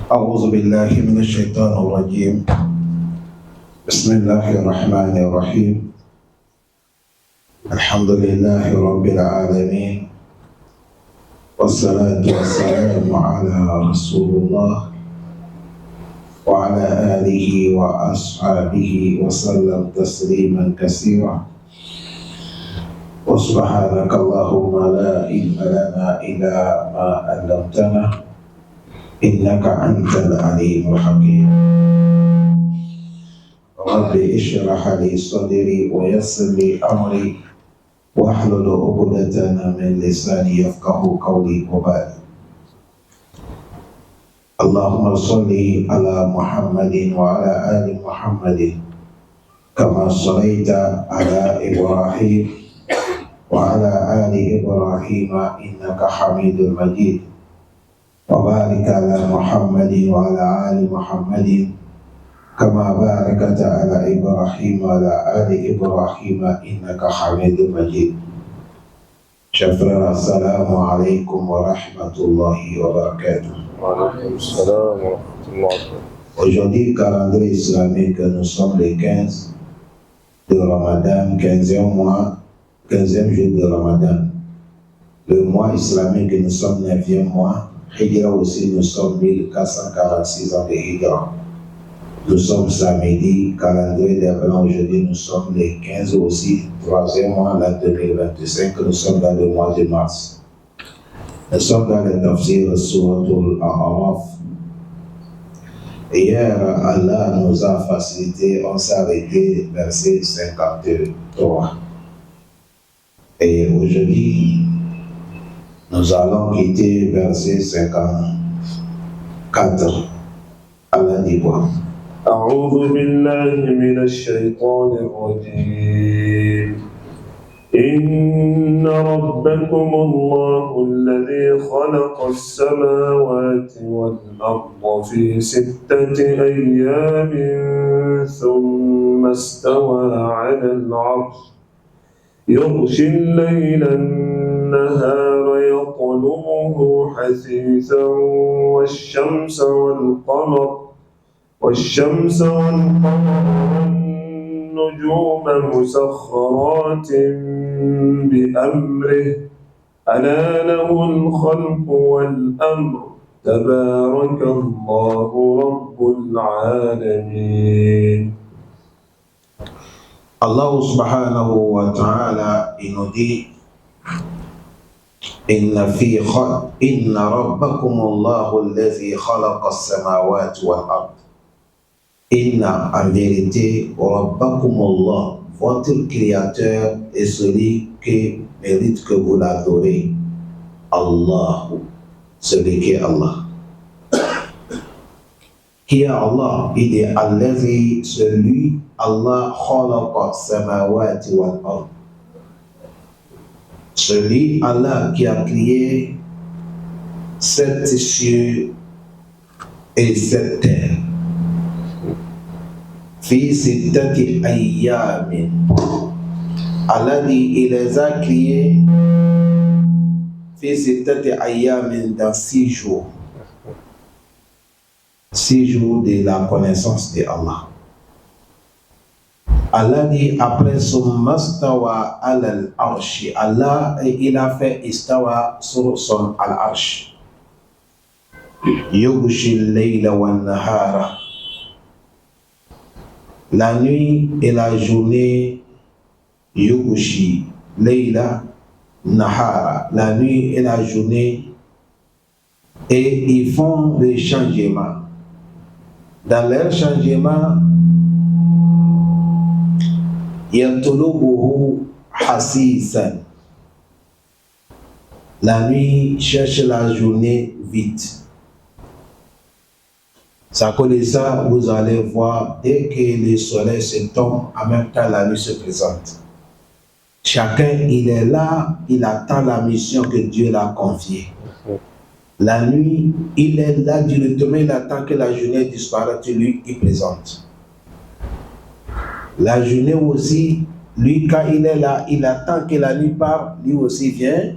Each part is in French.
أعوذ بالله من الشيطان الرجيم. بسم الله الرحمن الرحيم. الحمد لله رب العالمين، والصلاة والسلام على رسول الله وعلى آله وأصحابه وسلم تسليما كثيرا. وسبحانك اللهم لا علم لنا إلا ما علمتنا إنك أنت العليم الحكيم. رب اشرح لي صدري ويسر لي أمري واحلل عقدة من لساني يفقه قولي وبعد. اللهم صل على محمد وعلى آل محمد كما صليت على إبراهيم وعلى آل إبراهيم إنك حميد مجيد. وبارك على محمد وعلى آل محمد كما باركت على إبراهيم وعلى آل إبراهيم إنك حميد مجيد. Chers frères, assalamu alaikum wa rahmatullahi wa barakatuh. Aujourd'hui, calendrier islamique, nous sommes les 15 de Ramadan, 15e mois, 15e jour de Ramadan. Le mois islamique, nous sommes 9e mois. Hijra aussi, nous sommes 1446 ans de Hijra. Nous sommes samedi, calendrier des blancs, aujourd'hui nous sommes les 15 aussi, 3e mois, l'an 2025, nous sommes dans le mois de mars. Nous sommes dans le tafsir Suratul A'raf. Hier, Allah nous a facilité, on s'est arrêté verset 53. Et aujourd'hui, nous allons quitter verset 54. Allah dit quoi? أعوذ بالله من الشيطان الرجيم. إن ربكم الله الذي خلق السماوات والأرض في 6 أيام ثم استوى على العرش يغشي الليل النهار يطلبه حثيثا والشمس والقمر والنجوم مسخرات بأمره ألا له الخلق والأمر تبارك الله رب العالمين. Allah subhanahu wa ta'ala, il nous dit إن ربكم الله الذي خلق السماوات والأرض. Inna, en vérité, Rabbakumullah, votre Créateur est celui qui mérite que vous l'adorez. Allah, celui qui est Allah. Qui est Allah? Il est Allazi, celui, Allah, khalaqa samawati wal ard. Celui, Allah, qui a créé 7 cieux et 7 terres. Fi 6 ayyamin. Allah dit, il les a créés fi 6 ayyamin, dans 6 jours. 6 jours de la connaissance de Allah. Allah dit, après summa stawa al arshi, Allah, il a fait istawa sur son al-arsh. Yughshi al-layla wan nahara. La nuit et la journée, Yughshi, Layla, Nahara, la nuit et la journée, et ils font des changements. Dans leur changement, Yatulubuhu hasisan. La nuit cherche la journée vite. Ça connaît ça, vous allez voir, dès que le soleil se tombe, en même temps la nuit se présente. Chacun, il est là, il attend la mission que Dieu l'a confiée. La nuit, il est là directement, il attend que la journée disparaisse, lui, il présente. La journée aussi, lui, quand il est là, il attend que la nuit part, lui aussi vient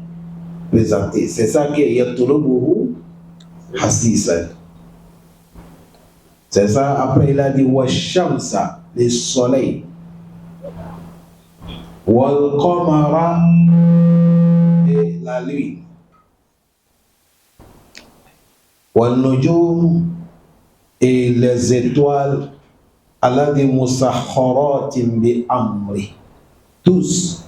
présenter. C'est ça qui est Yatulubuhu Hasisan. C'est ça, après il a dit wa shamsa, le soleil, wal qamara, et la lune, wal nujum, et les étoiles, Allah dit musakharatin bi amri. Tous,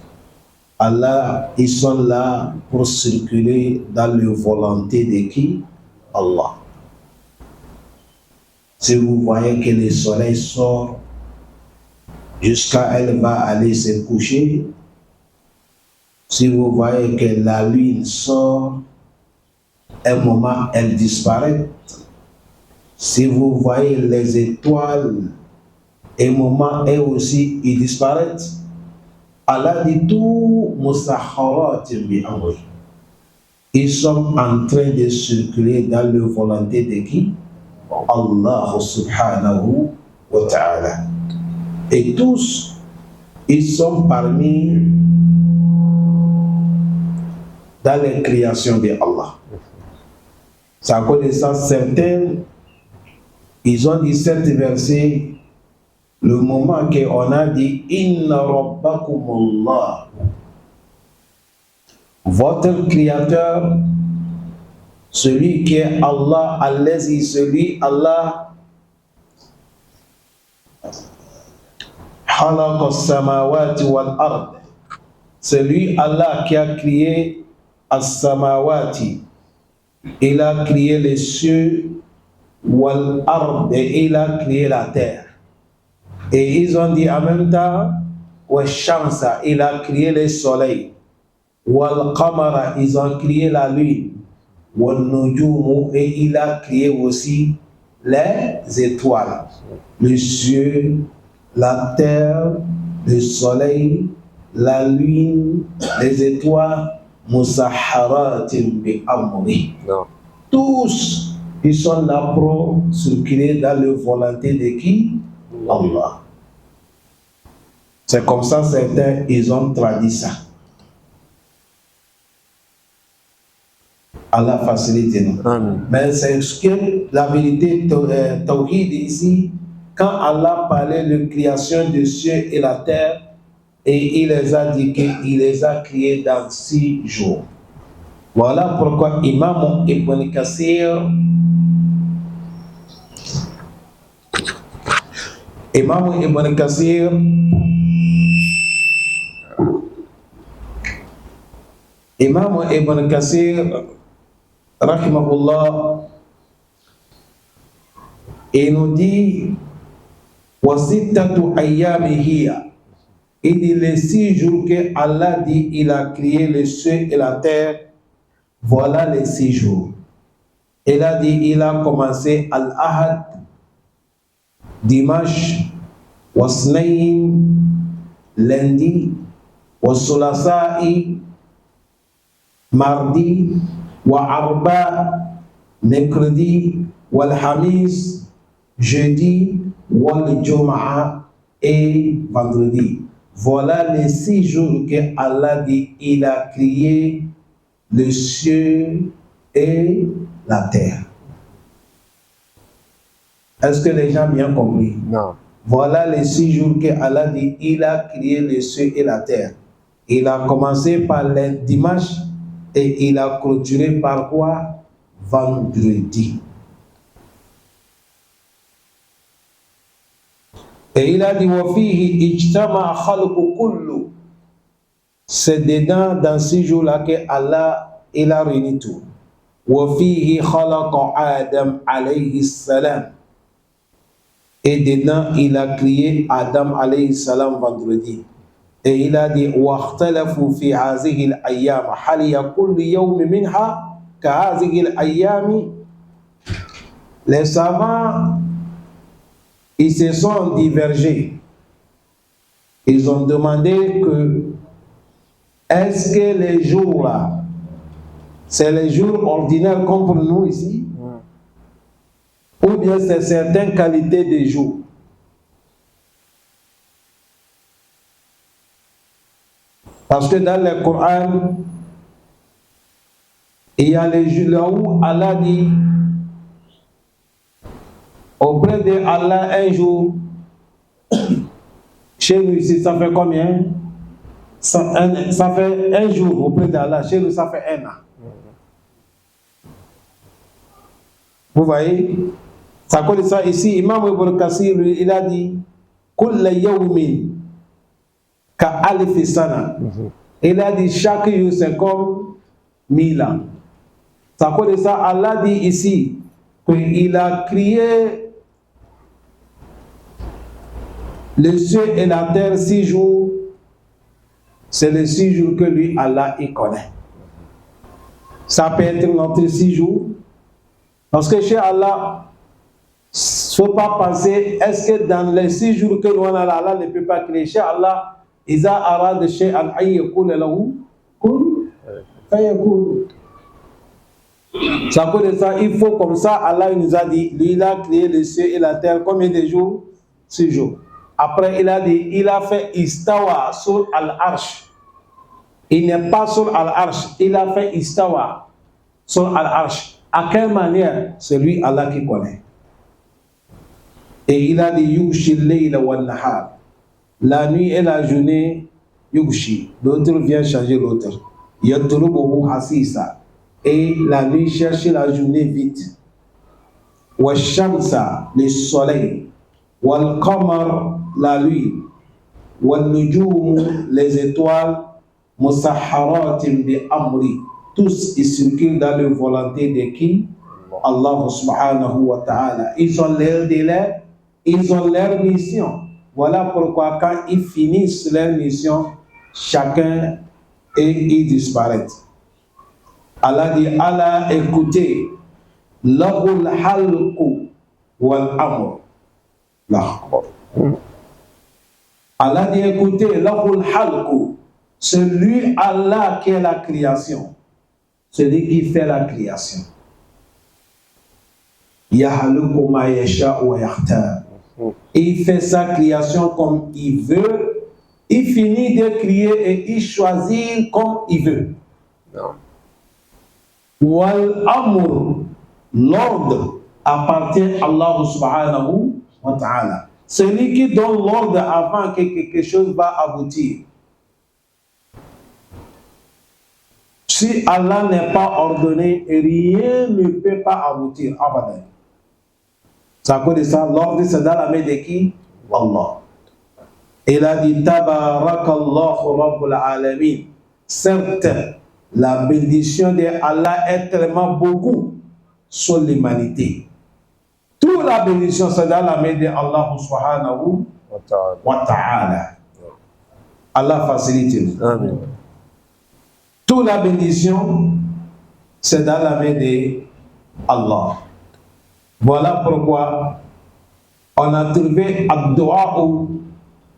Allah, ils sont là pour circuler dans la volonté de qui? Allah. Si vous voyez que le soleil sort jusqu'à elle va aller se coucher, si vous voyez que la lune sort, un moment elle disparaît, si vous voyez les étoiles, un moment elles aussi ils disparaissent, Allah dit tout musakharatin bi amri. Ils sont en train de circuler dans la volonté de qui? Allah subhanahu wa ta'ala. Et tous, ils sont parmi dans les créations de Allah. C'est à cause de ça, certains, ils ont dit cet verset, le moment qu'on a dit Inna rabbakumullah, votre créateur, celui qui est Allah, allazi, celui Allah, khalaqa as-samawati wal ard, celui Allah qui a créé as-samawati, il a créé les cieux, wal ard, et il a créé la terre. Et ils ont dit en même temps, wa shamsa, il a créé le soleil, wal qamara, ils ont créé la lune, wal nujumu, et il a créé aussi les étoiles, le ciel, la terre, le soleil, la lune, les étoiles, musakharatin bi amri. Tous, ils sont là pour circuler dans la volonté de qui? Allah. C'est comme ça, certains, ils ont traduit ça. Allah facilite nous. Mais c'est ce que la vérité tawhid ici, quand Allah parlait de création des cieux et la terre, et il les a dit qu'il les a créés dans 6 jours. Voilà pourquoi Imam Ibn Kathir, rahimahullah, il nous dit wasittatu ayyami hiya, il dit les 6 jours que Allah dit il a créé les cieux et la terre, voilà les 6 jours. Il a dit il a commencé al-ahad, dimanche, wasnayn, lundi, was-sulasai, mardi, wa arba, mercredi, wal hamis, jeudi, wal jum'a, et vendredi. Voilà les 6 jours que Allah dit il a créé le ciel et la terre. Est-ce que les gens ont bien compris? Non. Voilà les 6 jours que Allah dit il a créé le ciel et la terre. Il a commencé par le dimanche et il a clôturé par quoi? Vendredi. Et il a dit wa fihi ijtama khalqu kullu. C'est dedans, dans 6 jours-là, que Allah il a réuni tout. Wa fihi khalaqa Adam alayhi salam. Et dedans, il a créé Adam alayhi salam vendredi. Et il a dit واختلفوا في هذه الأيام هل يكون يوم منها كهذه الأيام. Les savants, ils se sont divergés. Ils ont demandé que est-ce que les jours là, c'est les jours ordinaires comme pour nous ici, ou bien c'est certaines qualités des jours. Parce que dans le Coran, il y a les jours là où Allah dit auprès de Allah un jour, chez nous ici, ça fait combien? Ça fait un jour auprès d'Allah, chez nous ça fait un an. Vous voyez? Ça cause ça ici, Imam Ibn Kassir, il a dit Kulla yawmin ka alif sana. Il a dit chaque jour c'est comme 1000 ans. Ça cause ça, Allah dit ici qu'il a créé le ciel et la terre 6 jours. C'est les 6 jours que lui, Allah, il connaît. Ça peut être notre 6 jours. Parce que chez Allah, il ne faut pas penser, est-ce que dans les 6 jours que nous avons, Allah ne peut pas créer. Chez Allah, Iza arad shay'an an yakuna lahu kun fayakun. Ça cause de ça, il faut comme ça, Allah il nous a dit, lui il a créé le ciel et la terre, combien de jours? 6 jours. Après il a dit, il a fait istawa sur al-arsh. Il n'est pas sur al-arsh, il a fait istawa sur al-arsh. À quelle manière? C'est lui Allah qui connaît. Et il a dit yughshi layla wal nahar. La nuit et la journée, yughshi. L'autre vient changer l'autre. Yatlubuhu hasisa. Et la nuit cherche la journée vite. Wa shamsa, le soleil. Wal qamar, la lune. Wal nujum, les étoiles. Musahharatin bi amri. Tous ils circulent dans la volonté de qui? Allah subhanahu wa ta'ala. Ils ont leur délai, ils ont leur mission. Voilà pourquoi quand ils finissent leur mission, chacun ils disparaissent. Allah dit, Allah écoutez, lahul halqu wal amr. Allah dit, écoutez, lahul halqu. C'est lui Allah qui est la création. Celui qui fait la création. Yahluku ma yasha'u wa yakhtar. Il fait sa création comme il veut. Il finit de créer et il choisit comme il veut. Wal amr, l'ordre appartient à Allah subhanahu wa ta'ala. Celui qui donne l'ordre avant que quelque chose va aboutir. Si Allah n'est pas ordonné, rien ne peut pas aboutir. Abadan. Ça cause de ça, l'ordre c'est dans la main de qui? Allah. Il a dit Tabarakallahu Rabbul Alamin. Certes, la bénédiction de Allah est tellement beaucoup sur l'humanité. Toute la bénédiction c'est dans la main de Allah subhanahu wa ta'ala. Allah facilite. Amen. Toute la bénédiction, c'est dans la main de Allah. Voilà pourquoi on a trouvé Abdou'a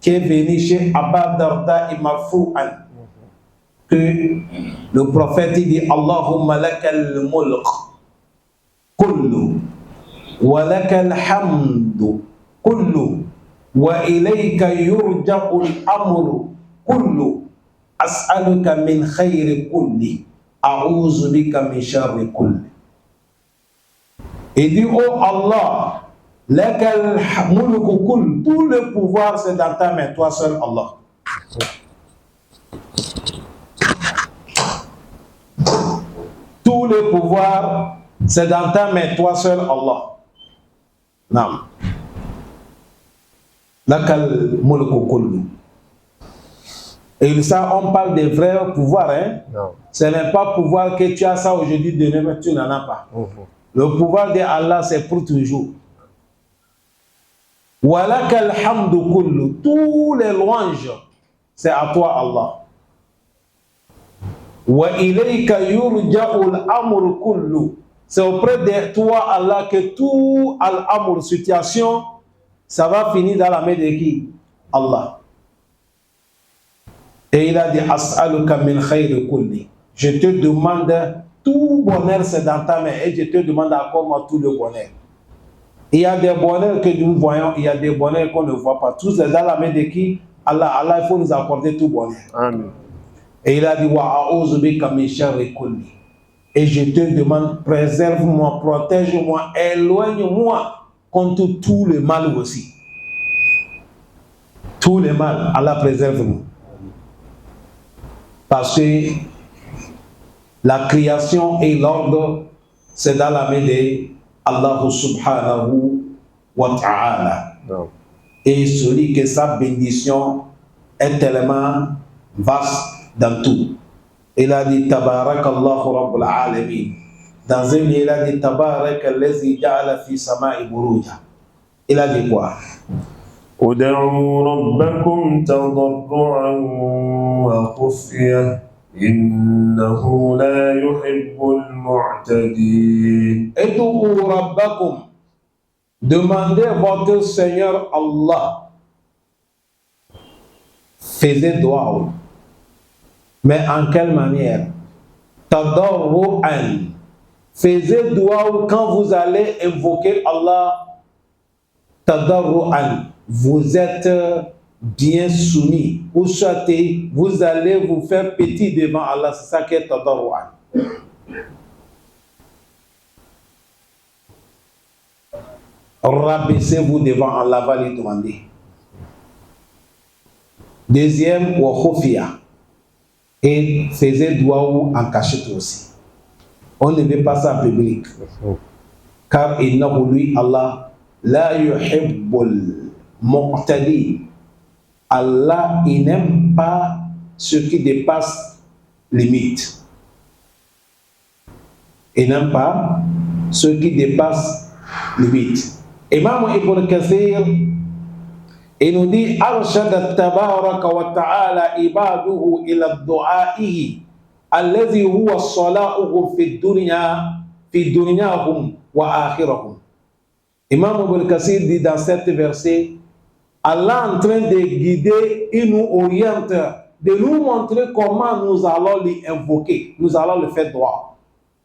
qui est venu chez Abba Darda et Marfou'an. Que le prophète dit Allahumma lakal mulk kullu wa lakal hamdu kullu wa ilayka yurja'u al-amru kullu. As'aluka min khayri kulli, a'udhu bika min sharri kulli. Et dit, oh Allah, lakal mulku kull, tout le pouvoir c'est dans ta main, toi seul Allah. Tout le pouvoir c'est dans ta main, toi seul Allah. Naam. Lakal mulku kulli. Et ça, on parle des vrais pouvoirs. Hein? Non. Ce n'est pas pouvoir que tu as ça aujourd'hui, demain, tu n'en as pas. Le pouvoir de Allah, c'est pour toujours. Walakal hamdu kullu. Tous les louanges, c'est à toi, Allah. Wa ilayka yurja'u al-amru kullu. C'est auprès de toi, Allah, que tout al-amr, situation, ça va finir dans la main de qui? Allah. Et il a dit As'aluka min khayri kulli. Je te demande, tout bonheur c'est dans ta main et je te demande encore moi tout le bonheur. Il y a des bonheurs que nous voyons, il y a des bonheurs qu'on ne voit pas. Tout c'est dans la main de qui? Allah. Allah, il faut nous accorder tout bonheur. Amen. Et il a dit Wa a'udhu bika min sharri kulli. Et je te demande, préserve-moi, protège-moi, éloigne-moi contre tout le mal aussi. Tout le mal, Allah préserve-nous. Parce que la création et l'ordre, c'est dans la main de Allah subhanahu wa ta'ala. Non. Et celui que sa bénédiction est tellement vaste dans tout. Il a dit Tabarakallahu Rabbul Alamin. Dans un lieu, il a dit Tabarakallazi ja'ala fi sama'i buruja. Il a dit quoi? ادعوا ربكم تضرعا وخفية إنه لا يحب المعتدين. Ed'u Rabbakum. Demandez votre Seigneur Allah. Faisez dua. Mais en quelle manière? Tadarru'an. Faisez dua quand vous allez invoquer Allah. Tadarru'an. Vous êtes bien soumis. Ou soit vous allez vous faire petit devant Allah. C'est ça qui est tadarru'an. Rabaissez-vous devant Allah, va lui demander. Deuxième, wa khufiya. Et faisez dua en cachette aussi. On ne veut pas ça en public. Car innahu lui, Allah, la yuhibbul mu'tadi. Allah, il n'aime pas ce qui dépasse limite. Il n'aime pas ce qui dépasse limite. Imam Ibn Kathir, il nous dit Arshada tabaraka wa ta'ala ibaduhu ila du'aihi alladhi huwa sala'uhum fi dunyahum wa akhirahum. Imam Ibn Kathir dit dans cet verset, Allah est en train de guider, il nous oriente, de nous montrer comment nous allons l'invoquer, nous allons le faire droit.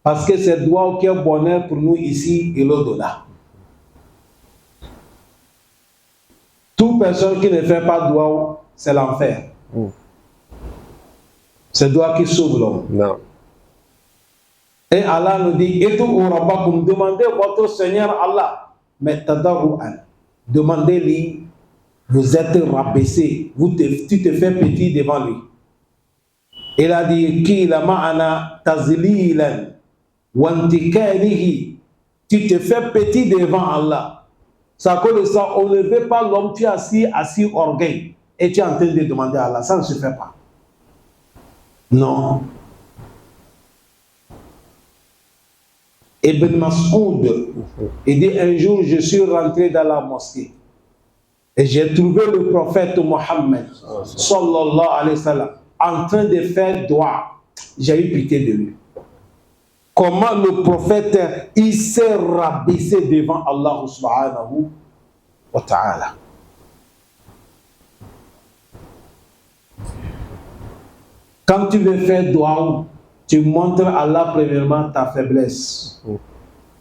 Parce que c'est droit qui est bonheur pour nous ici et l'au-delà. Toute personne qui ne fait pas droit, c'est l'enfer. C'est droit qui sauve l'homme. Non. Et Allah nous dit, et tout au rabbakum, demandez votre Seigneur Allah, mais tadarru'an, demandez-lui, vous êtes rabaissé, tu te fais petit devant lui. Il a dit, qui la ma'ana tazlilan, wantikanihi, tu te fais petit devant Allah. Ça cause de ça, on ne veut pas l'homme, tu es assis orgueil, et tu es en train de demander à Allah, ça ne se fait pas. Non. Ibn Mas'ud, il dit un jour, je suis rentré dans la mosquée et j'ai trouvé le prophète Mohammed sallallahu alayhi wa sallam en train de faire dua. J'ai eu pitié de lui. Comment le prophète il s'est rabaissé devant Allah subhanahu wa ta'ala. Quand tu veux faire dua, tu montres à Allah premièrement ta faiblesse.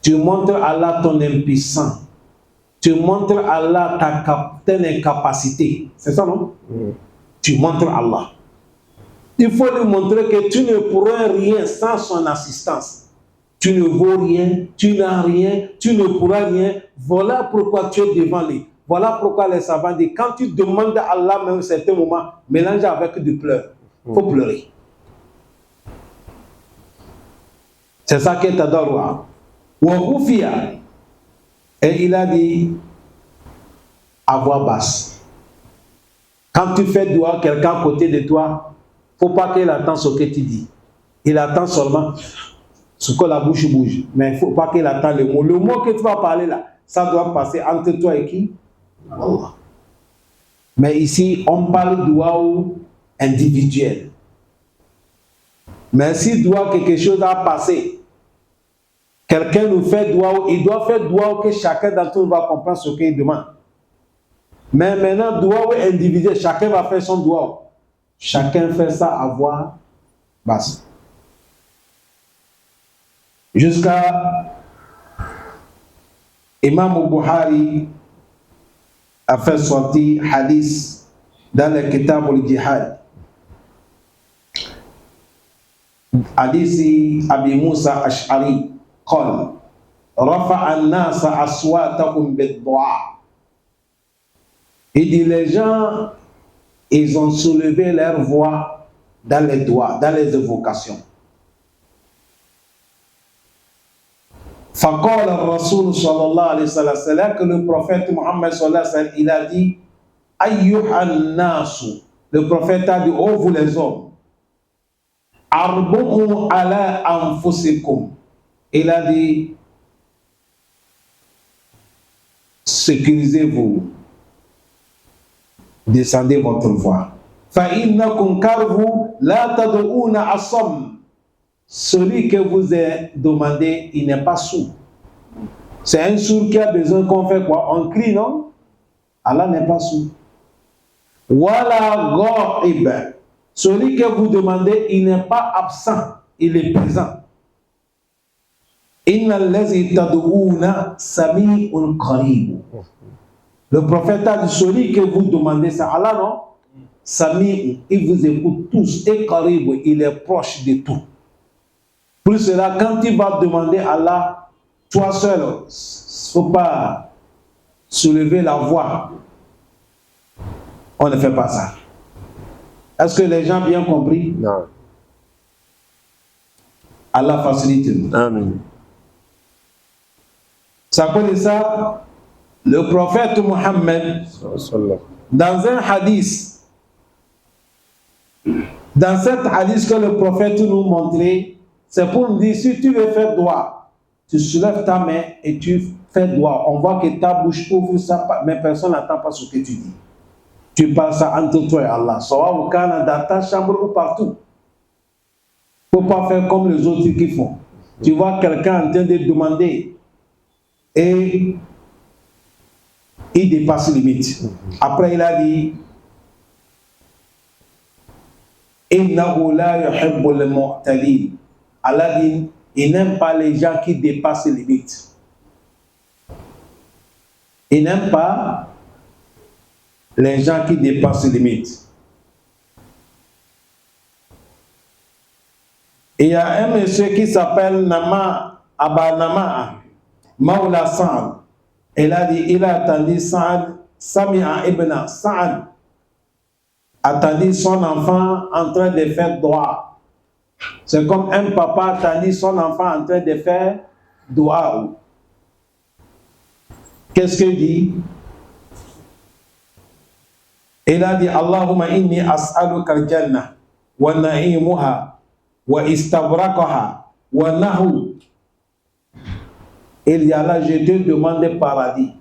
Tu montres à Allah ton impuissance. Tu montres à Allah ta incapacité. C'est ça, non? Tu montres à Allah. Il faut lui montrer que tu ne pourras rien sans son assistance. Tu ne vaux rien, tu n'as rien, tu ne pourras rien. Voilà pourquoi tu es devant lui. Voilà pourquoi les savants disent, quand tu demandes à Allah, même à un certain moment, mélange avec du pleur. Il faut pleurer. C'est ça qui est tadarru'a. Wa khufiya. Et il a dit à voix basse. Quand tu fais dua quelqu'un à côté de toi, il ne faut pas qu'il attende ce que tu dis. Il attend seulement ce que la bouche bouge. Mais il ne faut pas qu'il attende le mot. Le mot que tu vas parler là, ça doit passer entre toi et qui? Allah. Mais ici, on parle de dua individuel. Mais si doit quelque chose a passé, quelqu'un nous fait dua, il doit faire dua que chacun d'entre nous va comprendre ce qu'il demande. Mais maintenant, dua individuel, chacun va faire son dua. Chacun fait ça à voix basse. Jusqu'à Imam Bukhari a fait sortir hadith dans le Kitab al-Jihad. Hadith Abi Musa Ash'ari قال rafa'a an-nas aswatahum bid-du'a. Il dit les gens, ils ont soulevé leur voix dans les doigts, dans les évocations. فقال الرسول صلى الله عليه وسلم, c'est là que le prophète Mohammed sallallahu alayhi wa sallam, il a dit ayyuhan nasu, le prophète a dit, oh vous les hommes, arbu'u ala anfusikum, il a dit sécurisez-vous, descendez votre voix. Fa innakum karvu la tad'una asam. Celui que vous avez demandé, il n'est pas sourd. C'est un sourd qui a besoin qu'on fait quoi? On crie, non? Allah n'est pas sourd. Wala ghaib. Celui que vous demandez, il n'est pas absent, il est présent. Inna allazi tad'una sami'un qarib. Le prophète a dit, celui que vous demandez, c'est Allah, non? Sami, il vous écoute tous. Et qarib, il est proche de tout. Pour cela, quand il va demander à Allah, toi seul, il ne faut pas soulever la voix. On ne fait pas ça. Est-ce que les gens ont bien compris? Non. Allah facilite. Amen. Ça connaît ça? Le prophète Mohammed, dans un hadith, dans cet hadith que le prophète nous montrait, c'est pour nous dire, si tu veux faire droit, tu soulèves ta main et tu fais droit. On voit que ta bouche ouvre ça, mais personne n'entend pas ce que tu dis. Tu parles ça entre toi et Allah. Soit au Canada, dans ta chambre ou partout. Il ne faut pas faire comme les autres qui font. Tu vois quelqu'un en train de demander et il dépasse les limites. Après, il a dit Innahu la yuhibbul mu'tadin. Allah dit, il n'aime pas les gens qui dépassent les limites. Il n'aime pas les gens qui dépassent les limites. Et il y a un monsieur qui s'appelle Nama Abanama, Maula Sa'ad. Il a dit, il a attendu Sa'ad, Sami'a ibn Sa'ad, attendu son enfant en train de faire droit. C'est comme un papa attendit son enfant en train de faire dua. Qu'est-ce qu'il dit? Il a dit Allahumma inni as'aluka al-jannah wa na'imuha wa istabraqaha wa nahu. Il dit Allah, je te demande le paradis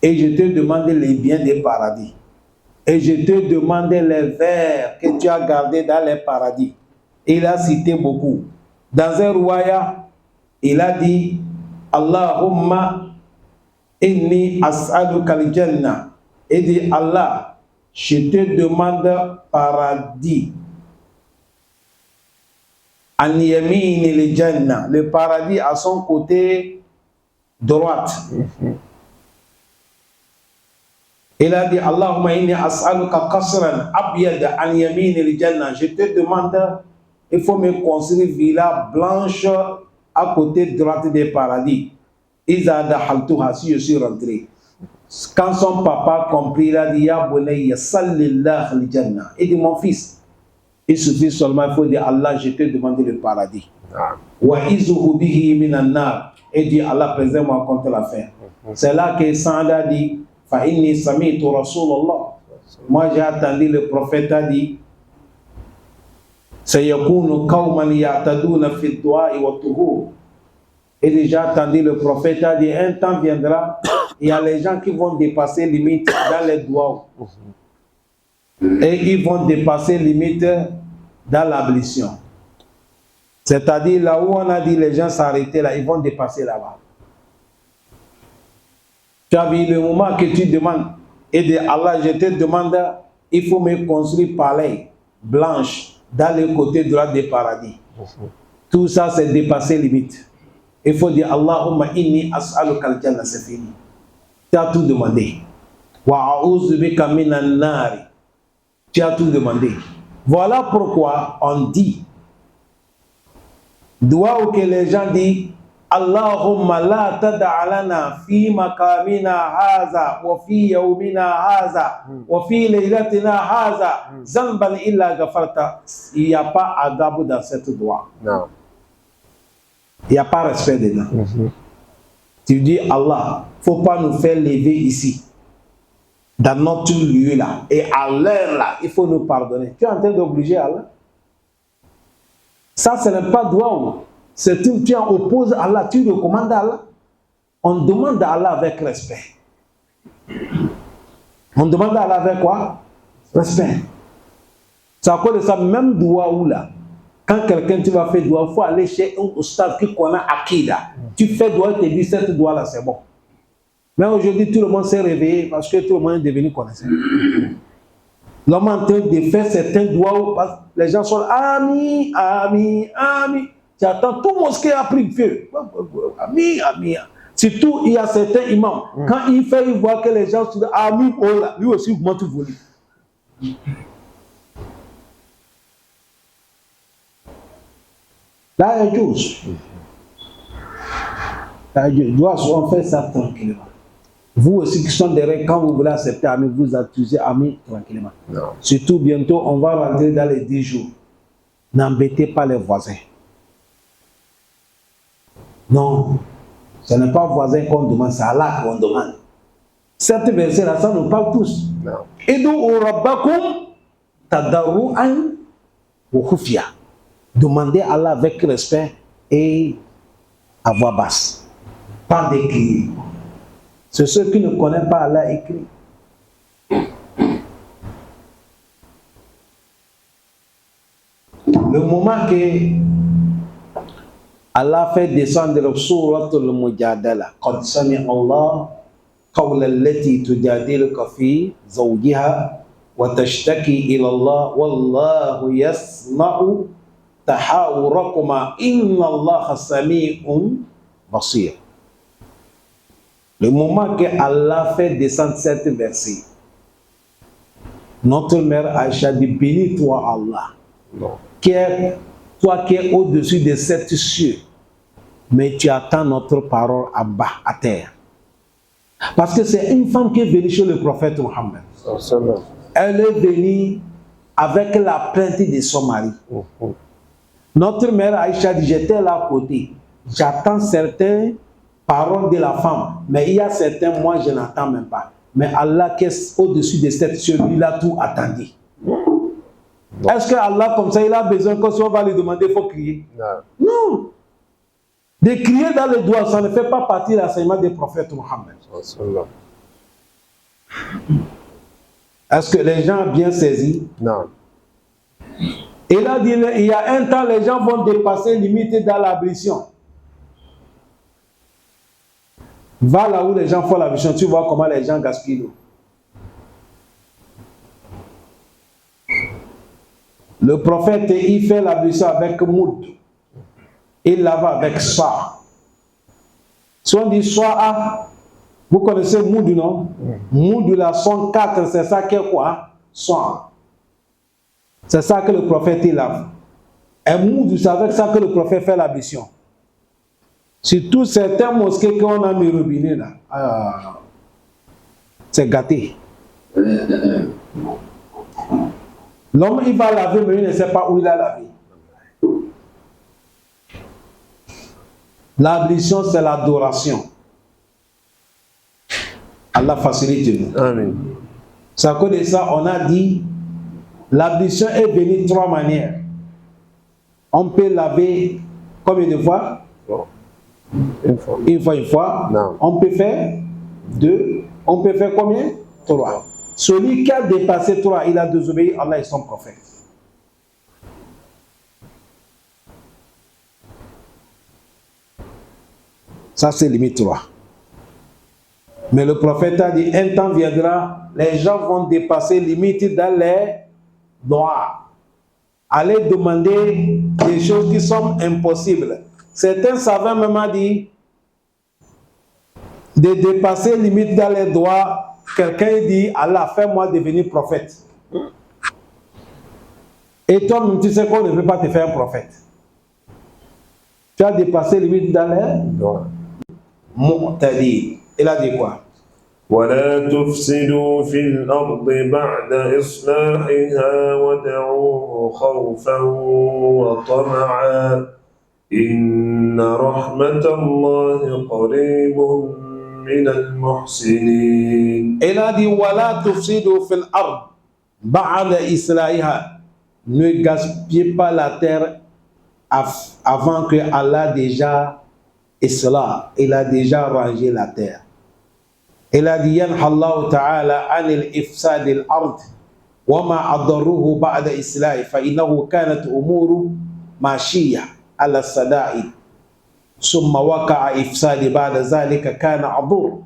et je te demande les biens des paradis. Et je te demande les vers que tu as gardés dans les paradis. Il a cité beaucoup. Dans un riwaya, il a dit Allahumma inni as'aluka al-jannah. Il dit Allah, je te demande paradis. An yamini al-jannah, le paradis à son côté droite. Il a dit Allahumma inni as'aluka qasran abyad an yamin al-jannah. Je te demande, il faut me construire une villa blanche à côté droite des paradis. Iza dakhaltuha, si je suis rentré. Quand son papa comprit, il a dit ya bunayya sallillah al-jannah. Il dit mon fils, il suffit seulement, il faut dire Allah, je te demande le paradis. Wa izuhu bihi minan nar. Il dit Allah, présente-moi contre l'affaire. C'est là que Sa'ad a dit Fa'inni sami'tu Rasulallah. Moi j'ai attendu, le prophète a dit Sayakunu qawman ya'taduna fi ad-du'a wa tuhur. Et déjà attendu, le prophète a dit un temps viendra, il y a les gens qui vont dépasser limite dans les doigts. Et ils vont dépasser limite dans l'ablution. C'est-à-dire là où on a dit les gens s'arrêter là, ils vont dépasser là-bas. Tu as vu le moment que tu demandes, et de Allah, je te demande, il faut me construire palais blanche dans le côté droit des paradis. Tout ça, c'est dépasser limite. Il faut dire Allahumma inni as'aluka al-jannah, c'est fini. Tu as tout demandé. Wa a'udhu bika minan nari. Tu as tout demandé. Voilà pourquoi on dit, doigt que les gens disent, Allahumma la tada' lana fi makamina haza wa fi yawmina haza wa fi laylatina haza zanban illa ghafarta. Il n'y a pas agabou dans cette doigt. Non. Il n'y a pas respect dedans. Tu dis Allah, il ne faut pas nous faire lever ici, dans notre lieu là, et à l'heure là, il faut nous pardonner. Tu es en train d'obliger Allah. Ça, ce n'est pas droit. C'est une, tu en opposes à Allah, tu recommandes à Allah. On demande à Allah avec respect. On demande à Allah avec quoi? Respect. C'est à cause de ça, même doigt ou là, quand quelqu'un tu vas faire doigt, il faut aller chez un ustad qui connaît Akida. Tu fais doigt, tu te dis cette doigt là, c'est bon. Mais aujourd'hui, tout le monde s'est réveillé parce que tout le monde est devenu connaisseur. L'homme est en train de faire certains doigts, les gens sont amis, amis, amis. Tu attends, tout mosquée a pris feu. Amis, amis. Surtout, il y a certains imams. Quand il fait, il voit que les gens sont amis, oh là, lui aussi, il monte voler. Là, il y a chose. Il doit souvent faire ça tranquillement. Vous aussi qui sont derrière, quand vous voulez accepter ami, vous accusez ami tranquillement. Non. Surtout, bientôt, on va rentrer dans les 10 jours. N'embêtez pas les voisins. Non, ce n'est pas voisin qu'on demande, c'est Allah qu'on demande. Cette verset-là, ça nous parle tous. Idou rabbakum tadarru'an wa khufya. Demandez à Allah avec respect et à voix basse. Pas d'écrire. C'est ceux qui ne connaissent pas Allah écrit. Le moment que Allah fait descendre le surat al-Mujadala, qad sami'a Allah qawla allati tujadiluka fi zawjiha wa tashtaki ila Allah wallahu yasma'u tahawurakuma inna Allah sami'un basir. Le moment que Allah fait descendre cette verset, notre mère Aïcha dit bénis-toi Allah. Non. Toi qui es au-dessus de sept cieux, mais tu attends notre parole à bas, à terre. Parce que c'est une femme qui est venue chez le prophète Mohammed. Elle est venue avec la plainte de son mari. Notre mère Aïcha dit, j'étais là à côté. J'attends certaines paroles de la femme, mais il y a certains, moi je n'attends même pas. Mais Allah qui est au-dessus de sept cieux, lui, il a tout attendu. Est-ce que Allah, comme ça, il a besoin que si on va lui demander, il faut crier? Non. De crier dans le doigt, ça ne fait pas partie de l'enseignement des prophètes Mohammed. Est-ce que les gens ont bien saisi? Non. Il a dit, il y a un temps, les gens vont dépasser limite dans l'ablution. Va là où les gens font l'ablution, tu vois comment les gens gaspillent l'eau. Le prophète, il fait l'ablution avec moud. Il lave avec soie. Si on dit soie, vous connaissez moud, non? Moud, la son 4, c'est ça qui est quoi? Soie. C'est ça que le prophète, il lave. Et moud, c'est avec ça que le prophète fait l'ablution. Surtout certains mosquées qu'on a mis robinet là. C'est gâté. L'homme, il va laver, mais il ne sait pas où il a lavé. L'ablution, c'est l'adoration. Allah facilite nous. Amen. C'est à cause de ça, on a dit, l'ablution est venue de 3 manières. On peut laver combien de fois? Une fois. Non. On peut faire 2. On peut faire combien? 3. Celui qui a dépassé 3, il a désobéi à Allah et son prophète. Ça, c'est limite 3. Mais le prophète a dit, un temps viendra, les gens vont dépasser limite dans les droits. Aller demander des choses qui sont impossibles. Certains savants même dit de dépasser limite dans les droits. Quelqu'un dit, Allah, fais-moi devenir prophète. Et toi, tu sais qu'on ne peut pas te faire un prophète. Tu as dépassé limite dans l'air. droit. Mu'tadi. Il a dit quoi? ولا تفسدوا في الأرض بعد إصلاحها ودعوه خوفا وطمعا إن رحمة الله قريب من المحسنين. Il a dit ولا تفسدوا في الأرض بعد إصلاحها. Ne gaspillez pas la terre avant que Allah déjà islah, il a déjà rangé la terre. Il a dit ينهى الله تعالى عن الإفساد الأرض وما أضره بعد إصلاحها فإنه كانت أمور ماشية على السدائد ثم وقع إفساد بعد ذلك كان عذور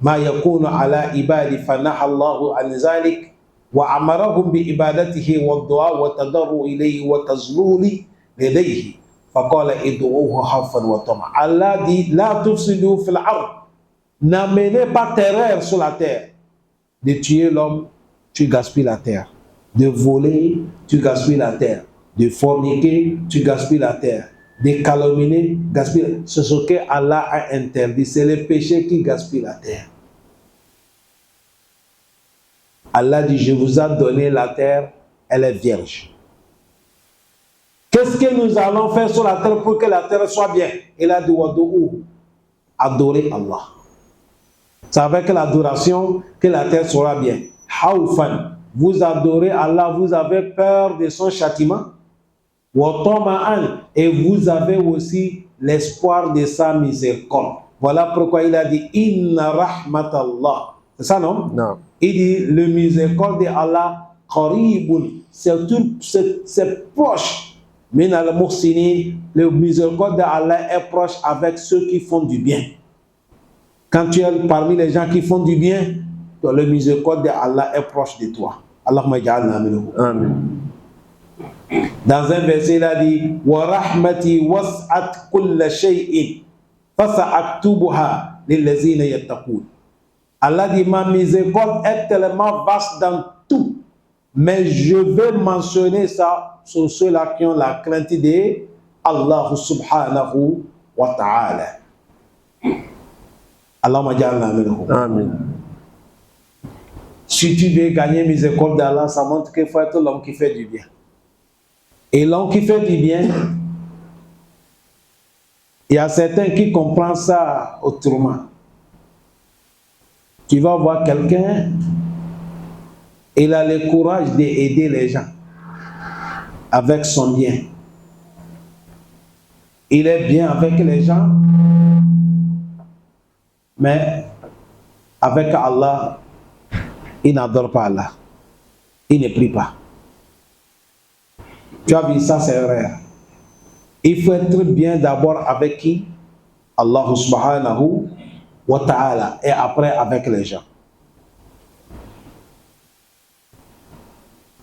ما يكون على عباد فنهى الله عن ذلك وأمرهم بعبادته والدعاء والتضرع إليه والتذلل لديه فقال ادعوه خوفا وطمعا. Allah dit لا تفسدوا في الأرض. N'amenez pas terreur sur la terre. De tuer l'homme, tu gaspilles la terre. De voler, tu gaspilles la terre. De forniquer, tu gaspilles la terre. De calomnier, gaspiller. C'est ce que Allah a interdit. C'est le péché qui gaspille la terre. Allah dit, je vous ai donné la terre, elle est vierge. Qu'est-ce que nous allons faire sur la terre pour que la terre soit bien? Il a dit, wadu'u, adorer Allah. C'est avec l'adoration que la terre sera bien. Haoufan, vous adorez Allah, vous avez peur de son châtiment. Watoma'an, et vous avez aussi l'espoir de sa miséricorde. Voilà pourquoi il a dit Inna rahmatallah. C'est ça, non? Non. Il dit le miséricorde d'Allah, qaribun, c'est proche. Min al-muhsinin, le miséricorde d'Allah est proche avec ceux qui font du bien. Quand tu es parmi les gens qui font du bien, le miséricorde d'Allah est proche de toi. Allahumma ja'alna minhu. Amen. Dans un verset, il a dit wa rahmati was'at kulla shay'in fasa'aktubuha lillazina yattaqun. Allah dit ma miséricorde est tellement vaste dans tout, mais je vais mentionner ça sur ceux-là qui ont la crainte de Allah subhanahu wa ta'ala. Allahumma ja'alna minhum. Amen. Si tu veux gagner miséricorde d'Allah, ça montre qu'il faut être l'homme qui fait du bien. Et l'homme qui fait du bien, il y a certains qui comprennent ça autrement. Tu vas voir quelqu'un, il a le courage d'aider les gens avec son bien. Il est bien avec les gens, mais avec Allah, il n'adore pas Allah. Il ne prie pas. Tu as vu ça, c'est vrai. Il faut être bien d'abord avec qui? Allah subhanahu wa ta'ala, et après avec les gens.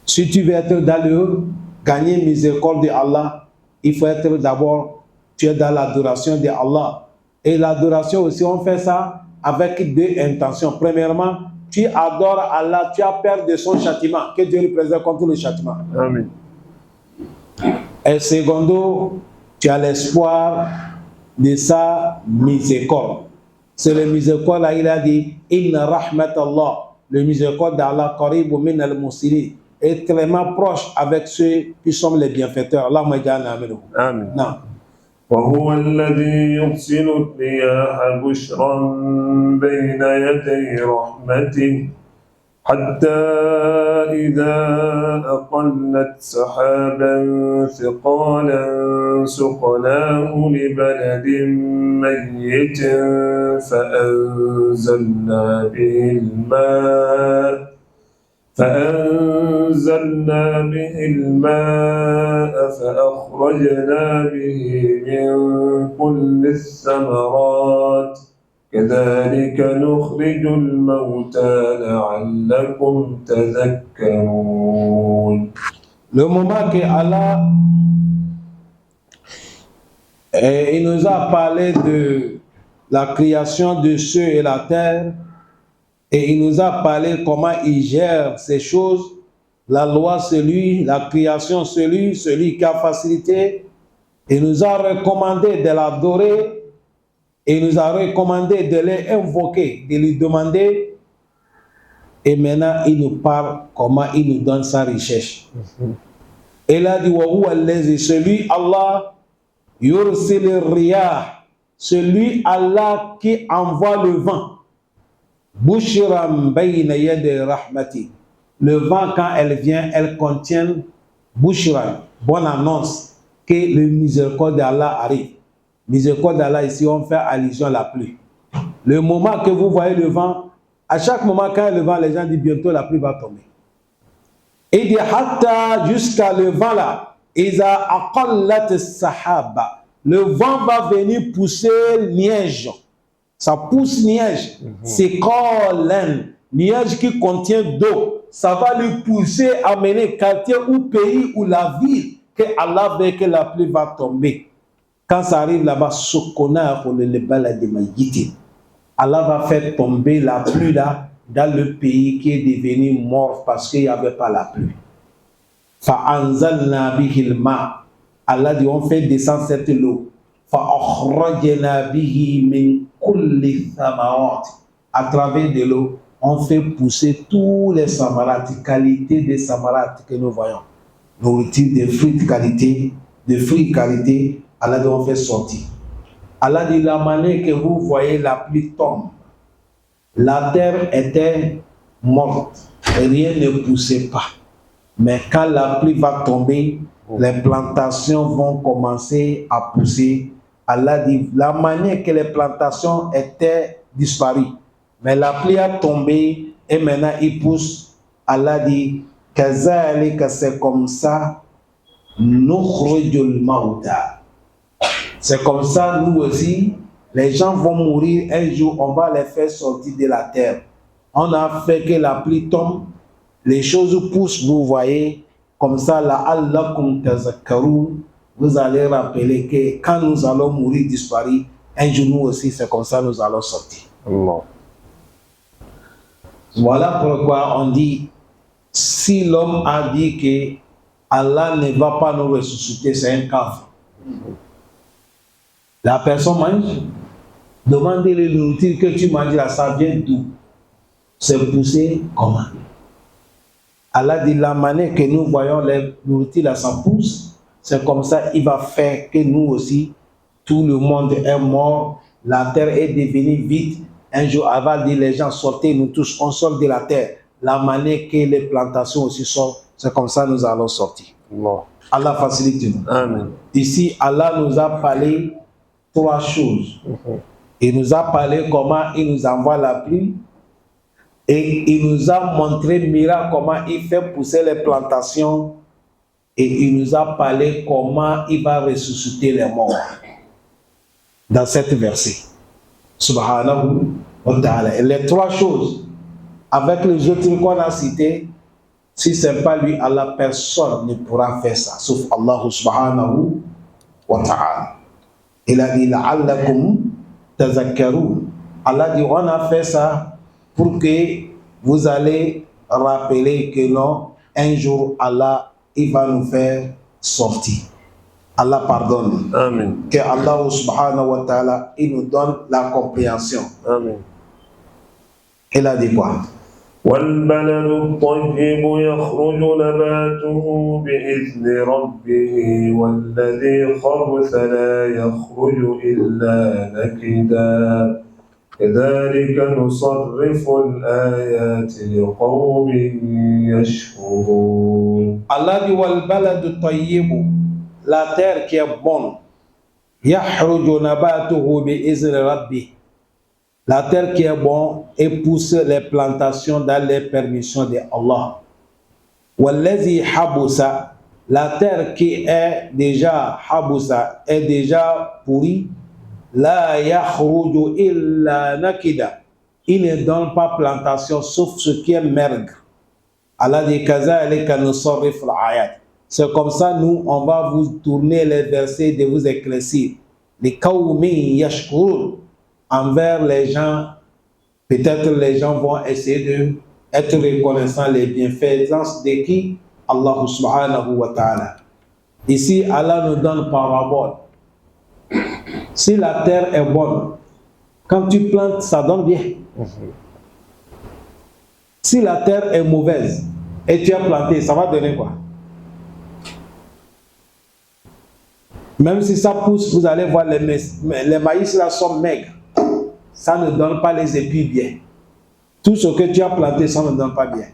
Si tu veux être dans le gagner miséricorde de Allah, il faut être d'abord, tu es dans l'adoration de Allah. Et l'adoration aussi, on fait ça avec deux intentions. Premièrement, tu adores Allah, tu as peur de son châtiment, que Dieu lui préserve contre le châtiment. Amen. Et secondo, tu as l'espoir de sa miséricorde. C'est le miséricorde là, il a dit Inna rahmatallah, le miséricorde d'Allah, qaribu min al-muhsinin, est tellement proche avec ceux qui sont les bienfaiteurs. Allahumma ja'alna minhum. Amen. Non. وهو الذي يرسل الرياح بشرا بين يدي رحمته حتى إذا أقلت سحابا ثقالا سقناه لبلد ميت فأنزلنا به الماء فأخرجنا به من كل الثمرات كذلك نخرج الموتى لعلكم تذكرون. Le moment que Allah il nous a parlé de la création de cieux et la terre, et il nous a parlé comment il gère ces choses. La loi, c'est lui, la création, c'est lui, celui qui a facilité. Il nous a recommandé de l'adorer. Il nous a recommandé de l'invoquer, de lui demander. Et maintenant, il nous parle comment il nous donne sa richesse. Et là, il dit, celui Allah, yursil riyah, celui Allah qui envoie le vent. Bushram bayna yadi rahmati. Le vent, quand elle vient, elle contient bushran, bonne annonce que le miséricorde d'Allah arrive. Miséricorde d'Allah, ici, on fait allusion à la pluie. Le moment que vous voyez le vent, à chaque moment quand il y a le vent, les gens disent bientôt la pluie va tomber. Il dit hatta jusqu'à le vent là, iza aqallat sahaba. Le vent va venir pousser neige. Ça pousse neige. C'est collen. Neige qui contient d'eau. Ça va lui pousser à mener quartier ou pays ou la ville que Allah veut que la pluie va tomber. Quand ça arrive là-bas, Sokona pour le balade de Maïgiti. Allah va faire tomber la pluie là dans le pays qui est devenu mort parce qu'il n'y avait pas la pluie. Fa'anzalna bihil ma. Allah dit on fait descendre cette eau. Fa'akhrajna bihi min kulli thamarat. À travers de l'eau, on fait pousser tous les samarats, qualité des samarats que nous voyons. Nourriture de fruits de qualité, Allah dit on fait sortir. Allah dit la manière que vous voyez la pluie tombe. La terre était morte, rien ne poussait pas. Mais quand la pluie va tomber, les plantations vont commencer à pousser. Allah dit la manière que les plantations étaient disparues. Mais la pluie a tombé et maintenant il pousse. Allah dit Kazalika, c'est comme ça, nukhrijul mauta. C'est comme ça, nous aussi, les gens vont mourir un jour, on va les faire sortir de la terre. On a fait que la pluie tombe, les choses poussent, vous voyez, comme ça, la'allakum tazakkaru, vous allez rappeler que quand nous allons mourir, disparaître, un jour nous aussi, c'est comme ça nous allons sortir. Allah. Voilà pourquoi on dit, si l'homme a dit que Allah ne va pas nous ressusciter, c'est un kafir. La personne mange, demandez-le nourriture que tu manges là, ça vient d'où? C'est poussé comment? Allah dit la manière que nous voyons les nourritures là, ça pousse, c'est comme ça il va faire que nous aussi, tout le monde est mort, la terre est devenue vide. Un jour, avant de dire les gens sortez, nous tous, on sort de la terre. La manière que les plantations aussi sortent, c'est comme ça nous allons sortir. Allah. Allah facilite nous. Amen. Ici, Allah nous a parlé trois choses. Il nous a parlé comment il nous envoie la pluie et il nous a montré miracle comment il fait pousser les plantations et il nous a parlé comment il va ressusciter les morts dans cette verset. Subhanahu wa ta'ala. Et les trois choses, avec les autres qu'on a cités, si ce n'est pas lui, Allah, personne ne pourra faire ça, sauf Allah subhanahu wa ta'ala. Il a dit la'allakum tazakkarun. Allah dit on a fait ça pour que vous allez rappeler que non, un jour Allah il va nous faire sortir. Allah pardonne. Amen. Que Allah subhanahu wa ta'ala il nous donne la compréhension. Amen. Il a dit quoi? والبلد الطيب يخرج نباته بإذن ربه والذي خبث لا يخرج إلا نكدا كذلك نصرف الآيات لقوم يشكرون. Allah dit والبلد الطيب, la terre qui est bonne, يخرج نباته بإذن ربه, la terre qui est bonne et pousse les plantations dans les permissions de Allah. Wallazi habusa, la terre qui est déjà habusa, est déjà pourrie, la yakhruju illa nakida, il ne donne pas plantation sauf ce qui est mergue. Allah dit kazalika nusarrif al-ayat. C'est comme ça nous on va vous tourner les versets de vous éclaircir. Les qawmin yashkurun, envers les gens, peut-être les gens vont essayer d'être reconnaissants les bienfaits de qui? Allah subhanahu wa ta'ala. Ici, Allah nous donne parabole. Si la terre est bonne, quand tu plantes, ça donne bien. Si la terre est mauvaise et tu as planté, ça va donner quoi? Même si ça pousse, vous allez voir les maïs là sont maigres. Ça ne donne pas les épis bien. Tout ce que tu as planté, ça ne donne pas bien.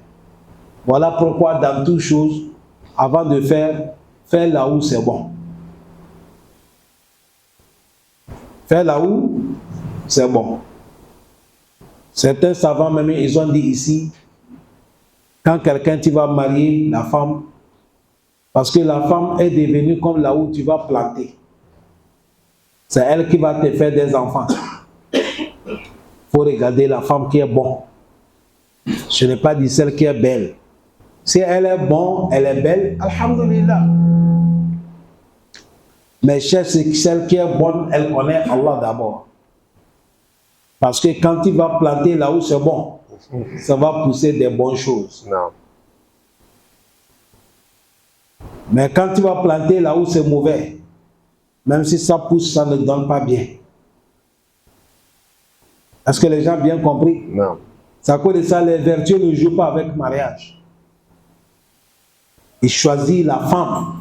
Voilà pourquoi dans toute chose, avant de faire là où c'est bon. Faire là où c'est bon. Certains savants même, ils ont dit ici, quand quelqu'un tu vas marier la femme, parce que la femme est devenue comme là où tu vas planter. C'est elle qui va te faire des enfants. Il faut regarder la femme qui est bonne. Je n'ai pas dit celle qui est belle. Si elle est bonne, elle est belle, alhamdulillah. Mais cherche celle qui est bonne, elle connaît Allah d'abord. Parce que quand tu vas planter là où c'est bon, ça va pousser des bonnes choses. Non. Mais quand tu vas planter là où c'est mauvais, même si ça pousse, ça ne donne pas bien. Est-ce que les gens ont bien compris? Non. C'est à cause de ça, les vertus ne jouent pas avec mariage. Il choisit la femme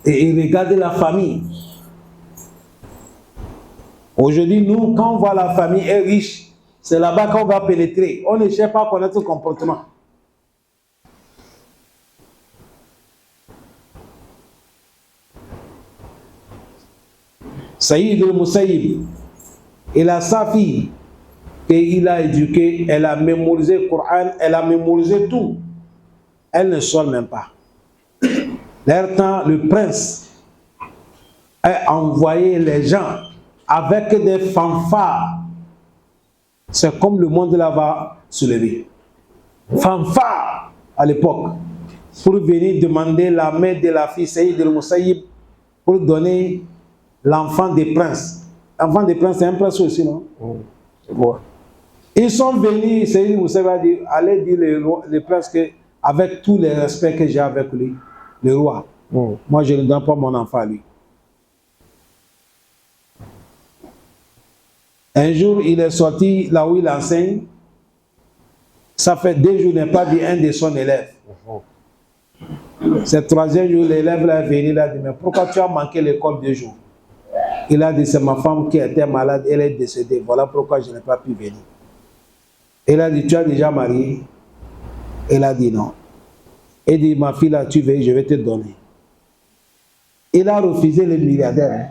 et il regarde la famille. Aujourd'hui, nous, quand on voit la famille est riche, c'est là-bas qu'on va pénétrer. On ne cherche pas à connaître le comportement. Saïd al-Musayyib, il a sa fille qu'il a éduquée, elle a mémorisé le Coran, elle a mémorisé tout. Elle ne sort même pas. L'air temps, le prince a envoyé les gens avec des fanfares. C'est comme le monde là va se lever. Fanfare à l'époque pour venir demander la main de la fille Saïd al-Musayyib pour donner l'enfant des princes. L'enfant des princes, c'est un prince aussi, non? C'est bon. Ils sont venus, Saïd al-Musayyib a dit, allez dire les princes que, avec tous les respects que j'ai avec lui, le roi, moi je ne donne pas mon enfant à lui. Un jour, il est sorti là où il enseigne. Ça fait 2 jours, il n'a pas vu un de son élève. C'est le 3e jour, l'élève là est venu, il a dit, mais pourquoi tu as manqué l'école 2 jours? Il a dit, c'est ma femme qui était malade, elle est décédée. Voilà pourquoi je n'ai pas pu venir. Il a dit, tu as déjà marié? Il a dit non. Il dit, ma fille là, tu veux, je vais te donner. Il a refusé les milliardaires.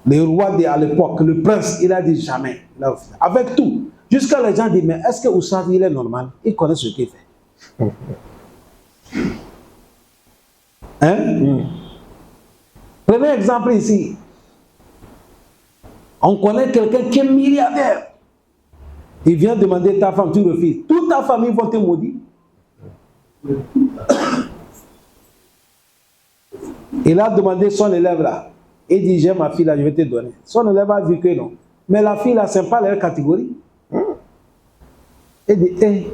Le roi à l'époque, le prince, il a dit jamais. Il a refusé. Avec tout. Jusqu'à les gens disent, mais est-ce que Oussad, il est normal? Il connaît ce qu'il fait. Hein? Premier exemple ici. On connaît quelqu'un qui est milliardaire. Il vient demander ta femme, tu refuses. Toute ta famille va te maudire. Il a demandé son élève là. Il dit, j'ai ma fille là, je vais te donner. Son élève a dit que non. Mais la fille là, c'est pas leur catégorie. Il dit, eh.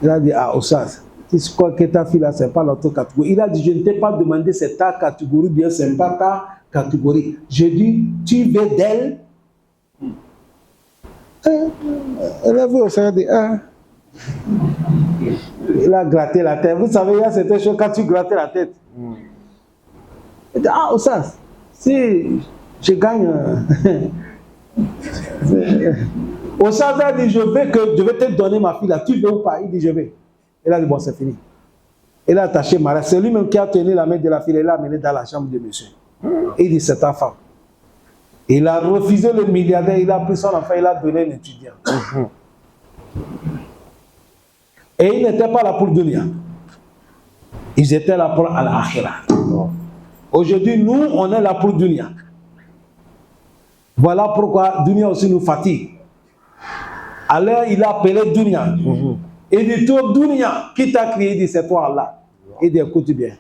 Il a dit, ah, Oussaz, tu crois que ta fille là, c'est pas notre catégorie. Il a dit, je ne t'ai pas demandé c'est ta catégorie, bien c'est pas ta catégorie. Je dis, tu veux d'elle? Elle a vu Oussaz, il a dit, ah. Il a gratté la tête. Vous savez, il y a certaines choses quand tu grattes la tête. Il dit, ah, Oussaz, si je gagne. Oussaz a dit, je vais te donner ma fille là. Tu veux ou pas? Il dit, je vais. Il a dit, bon, c'est fini. Il a attaché Maria. C'est lui-même qui a tenu la main de la fille. Il l'a amenée dans la chambre de monsieur. Il dit, c'est ta femme. Il a refusé le milliardaire. Il a pris son enfant. Il a donné un étudiant. Et ils n'étaient pas là pour dunya. Ils étaient là pour al-akhirah. Aujourd'hui, nous, on est là pour dunya. Voilà pourquoi dunya aussi nous fatigue. Alors, il a appelé dunya. Il dit, toi, dunya, qui t'a créé? Il dit, c'est toi Allah. Il dit, écoute bien.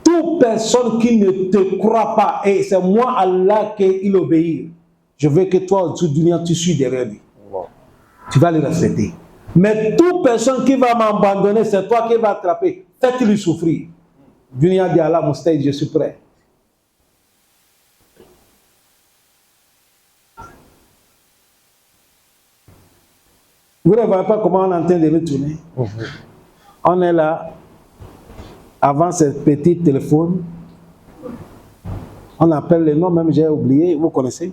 Toute personne qui ne te croit pas, et c'est moi Allah qu'il obéit, je veux que toi, au dunya, tu suis derrière lui. Tu vas le respecter. Mais toute personne qui va m'abandonner, c'est toi qui vas attraper. Faites-lui souffrir. Dunia dit Allah Moustahid, je suis prêt. Vous ne voyez pas comment on est en train de nous tourner. On est là, avant ce petit téléphone, on appelle les noms, même j'ai oublié, vous connaissez.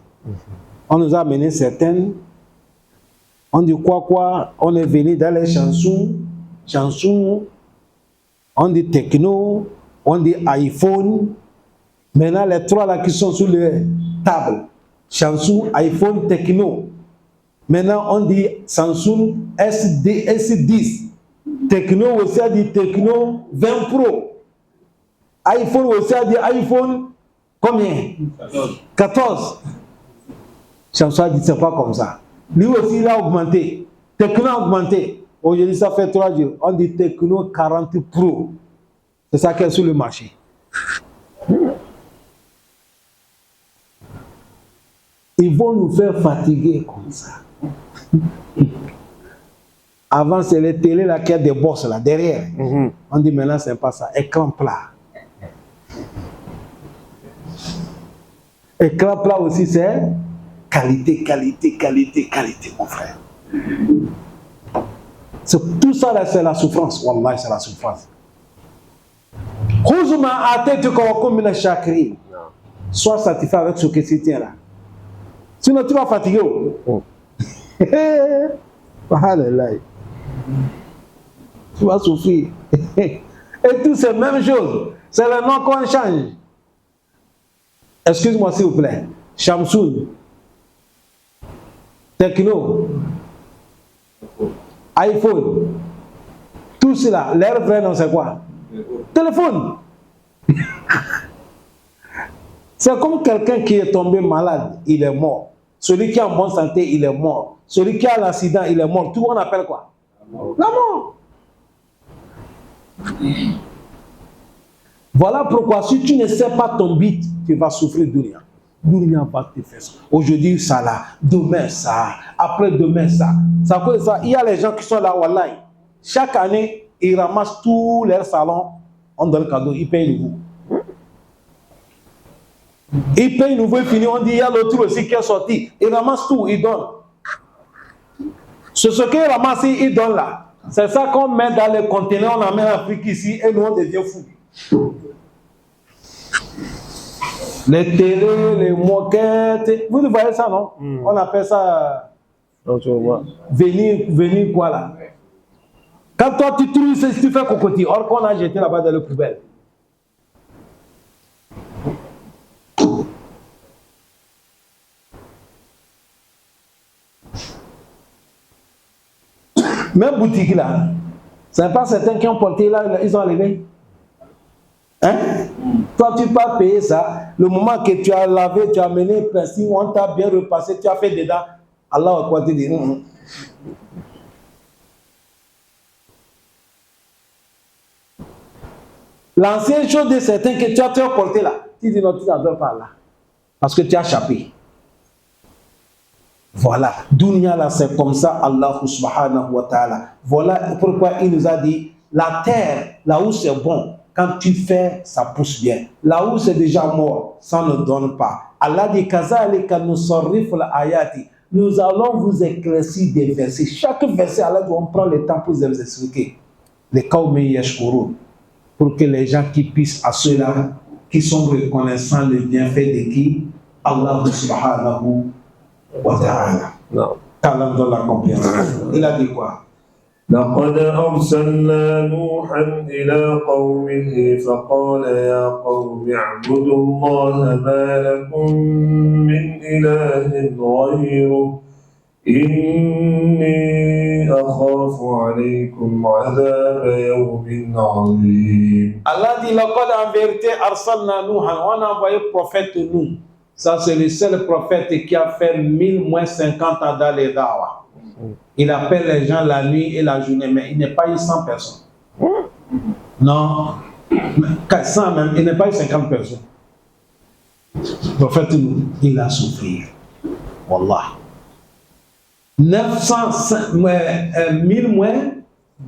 On nous a amené certaines. On dit quoi, on est venu dans les chansons, on dit techno, on dit iPhone. Maintenant, les trois là qui sont sur les tables, chansons, iPhone, techno. Maintenant, on dit Samsung S10. Techno aussi a dit Techno 20 Pro. iPhone aussi a dit iPhone combien? 14. Samsung a dit c'est pas comme ça. Lui aussi il a augmenté. Techno a augmenté. Aujourd'hui ça fait 3 jours. On dit Techno 40 Pro. C'est ça qui est sur le marché. Ils vont nous faire fatiguer comme ça. Avant, c'est les télés là qui a des bosses là derrière. On dit maintenant, c'est pas ça. Écran plat. Écran plat aussi, c'est qualité, mon frère. Tout ça là, c'est la souffrance. Wallah, c'est la souffrance. Sois satisfait avec ce que tu tiens là. Sinon, tu vas fatiguer. Tu vas souffrir. Et tout c'est la même chose. C'est le nom qu'on change. Excuse-moi s'il vous plaît. Samsung, Techno, iPhone, tout cela, leur vrai nom c'est quoi? Téléphone. C'est comme quelqu'un qui est tombé malade, il est mort. Celui qui est en bonne santé, il est mort. Celui qui a l'accident, il est mort. Tout le monde appelle quoi? La mort. Voilà pourquoi si tu ne sais pas ton but, tu vas souffrir dunya. Dunya va te faire ça. Aujourd'hui ça là, demain ça, après-demain ça. Ça cause ça. Il y a les gens qui sont là, wallahi. Chaque année, ils ramassent tous leurs salons, on donne le cadeau, ils payent nouveau. Ils payent nouveau, ils finissent, on dit il y a l'autre aussi qui est sorti. Ils ramassent tout, ils donnent. C'est ce qu'ils ramassent, ils donnent là. C'est ça qu'on met dans les conteneurs, on amène l'Afrique ici et nous on devient fous. Les télés, les moquettes, vous voyez ça non? On appelle ça venir quoi là. Quand toi tu trouves ça, tu fais cocotier, or qu'on a jeté là-bas dans le poubelle. Même boutique là, ce n'est pas certains qui ont porté là, ils ont enlevé. Hein? Toi, tu peux payer ça. Le moment que tu as lavé, tu as mené le principe, on t'a bien repassé, tu as fait dedans. Allah va te dire. L'ancienne chose de certains que tu as porté là, tu dis non, tu n'adores pas là. Parce que tu as échappé. Voilà, dunya là c'est comme ça, Allah subhanahu wa ta'ala. Voilà pourquoi il nous a dit, la terre, là où c'est bon, quand tu fais, ça pousse bien. Là où c'est déjà mort, ça ne donne pas. Allah dit, kazalika nusarrifu al-ayati. Nous allons vous éclaircir des versets. Chaque verset, Allah dit, on prend le temps pour vous expliquer. Les qawmi yashkurun. Pour que les gens qui puissent à ceux-là, qui sont reconnaissants le bienfait de qui? Allah subhanahu wa ta'ala. Non. Talent dans la compréhension. Il a dit quoi? لقد أرسلنا نوحا إلى قومه فقال يا قوم اعبدوا الله ما لكم من إله غيره إني أخاف عليكم عذاب يوم عظيم. Allah dit, لقد en vérité أرسلنا نوحا, on a envoyé prophète nous. Ça c'est le seul prophète qui a fait 1050 ans dans les da'wah. Il appelle les gens la nuit et la journée, mais il n'est pas eu 100 personnes. Non, 100 même, il n'est pas eu 50 personnes. Le prophète, il a souffert. Wallah. 1000 moins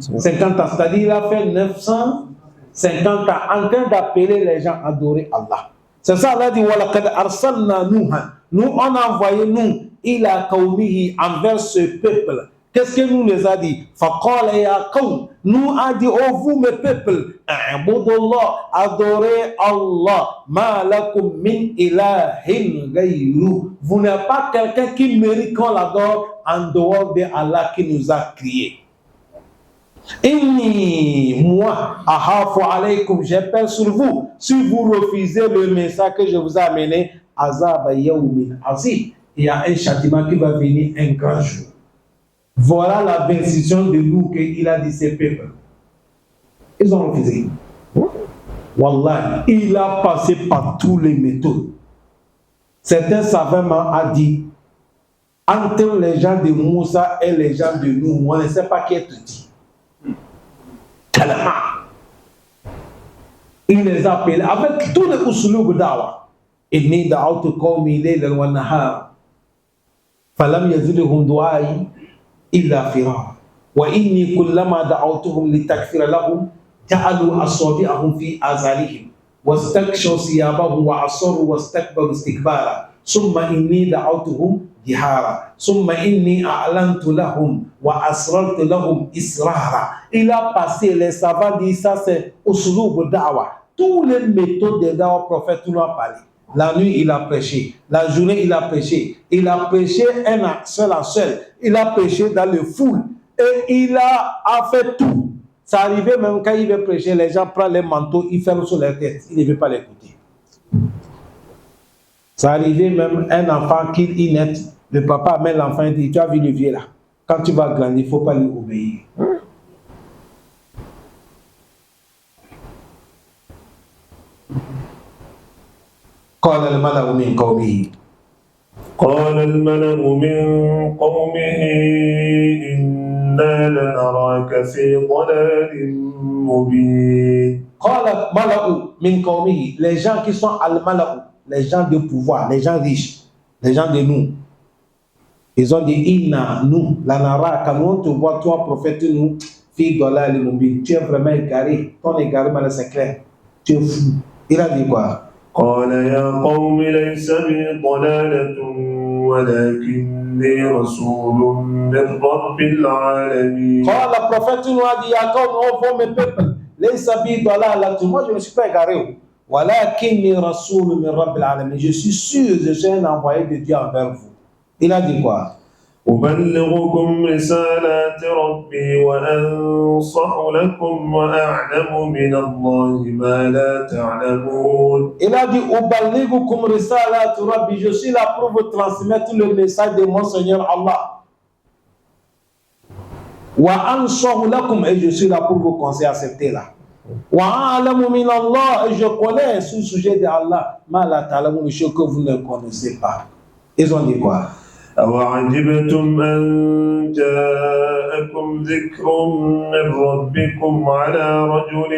50 ans, c'est-à-dire il a fait 900 50 ans en train d'appeler les gens à adorer Allah. C'est ça, Allah dit, وَلَقَدْ أَرْسَلْنَا نُوحًا. Nous, on a envoyé nous, إِلَى قَوْمِهِ, envers ce peuple. Qu'est-ce que nous les a dit? فَقَالَ يَا قَوْمِ. Nous a dit, oh vous mes peuples, اعبدوا الله, adorez Allah. مَا لَكُمْ مِنْ إِلَهٍ غَيْرُهُ. Vous n'êtes pas quelqu'un qui mérite qu'on l'adore en dehors de Allah qui nous a créés. Inni, moi, ahafu alaykum, j'ai peur sur vous. Si vous refusez le message que je vous ai amené, azab yawmin azim, il y a un châtiment qui va venir un grand jour. Voilà la version de nous qu'il a dit ces peuples. Ils ont refusé. Wallah, il a passé par tous les méthodes. Certains savants a dit, entre les gens de Moussa et les gens de nous, on ne sait pas qui est dit. Tellement. Il les a appelés avec tous les usulub d'awa. Inni da'awtu qawmi laylan wa nahara. Falam yazidhum du'ai illa firara. Wa inni kullama da'awtuhum litakfira lahum ja'alu asabi'ahum fi azalihim wastakshaw siyabahum wa asarru wastakbaru istikbara. Summa inni da'awtuhum jihara. Summa inni a'lantu lahum wa asrartu lahum israra. Il a passé, les savants disent ça, c'est usulub da'wa. Tous les méthodes des da'wa prophètes, tout l'ont parlé. La nuit, il a prêché. La journée, il a prêché. Il a prêché seul à seul. Il a prêché dans le foule. Et il a fait tout. Ça arrivait même quand il veut prêcher, les gens prennent les manteaux, ils ferment sur leur tête. Il ne veut pas l'écouter. Ça arrivait même un enfant qui naît. Le papa amène l'enfant et dit, tu as vu le vieux là. Quand tu vas grandir, il ne faut pas lui obéir. قال الملأ من قومه قال الملأ من قومه إنا لنراك في ضلال مبين. قال الملأ من قومه, les gens qui sont al-mala'u, les gens de pouvoir, les gens riches, les gens de nous, ils ont dit inna, nous, la naraka, nous on te voit, toi prophète, nous, fi dalal mubin, tu es vraiment égaré, ton égarement c'est clair, tu es fou. Il a dit quoi? قال يا قوم ليس بي ضلالة ولكني رسول من رب العالمين. قال le prophète nous a dit يا قوم, oh vous mes peuples, ليس بي ضلالة, moi je ne suis pas égaré, ولكني رسول من رب العالمين, je suis sûr, je suis un envoyé de Dieu envers vous. Il a dit quoi? أبلغكم رسالات ربي وأنصح لكم وأعلم من الله ما لا تعلمون. Il a dit أبلغكم رسالات ربي, je suis là pour vous transmettre le message de mon Seigneur Allah. وأنصح لكم, et je suis là pour vous conseiller, accepter là. وأعلم من الله, et je connais sur le sujet de Allah ما لا تعلمون, les choses que vous ne connaissez pas. Ils ont dit quoi? أوعجبتم أن جاءكم ذكر من ربكم على رجل